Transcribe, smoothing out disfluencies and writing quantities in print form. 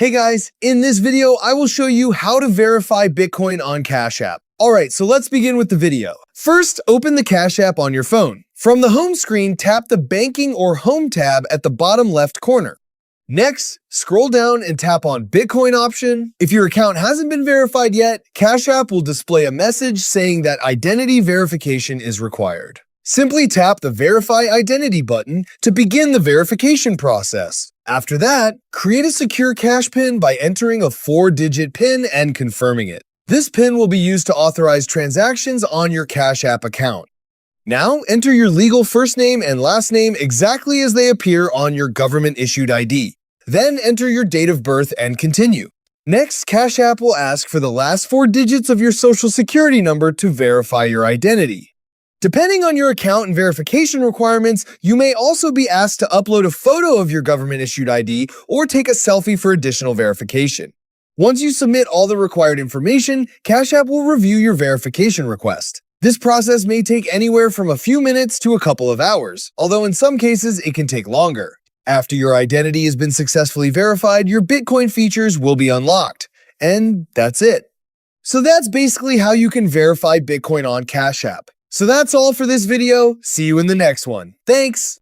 Hey guys, in this video, I will show you how to verify Bitcoin on Cash App. Alright, so let's begin with the video. First, open the Cash App on your phone. From the home screen, tap the Banking or Home tab at the bottom left corner. Next, scroll down and tap on Bitcoin option. If your account hasn't been verified yet, Cash App will display a message saying that identity verification is required. Simply tap the Verify Identity button to begin the verification process. After that, create a secure cash PIN by entering a 4-digit PIN and confirming it. This PIN will be used to authorize transactions on your Cash App account. Now, enter your legal first name and last name exactly as they appear on your government-issued ID. Then enter your date of birth and continue. Next, Cash App will ask for the last 4 digits of your social security number to verify your identity. Depending on your account and verification requirements, you may also be asked to upload a photo of your government-issued ID or take a selfie for additional verification. Once you submit all the required information, Cash App will review your verification request. This process may take anywhere from a few minutes to a couple of hours, although in some cases it can take longer. After your identity has been successfully verified, your Bitcoin features will be unlocked. And that's it. So that's basically how you can verify Bitcoin on Cash App. So that's all for this video. See you in the next one. Thanks!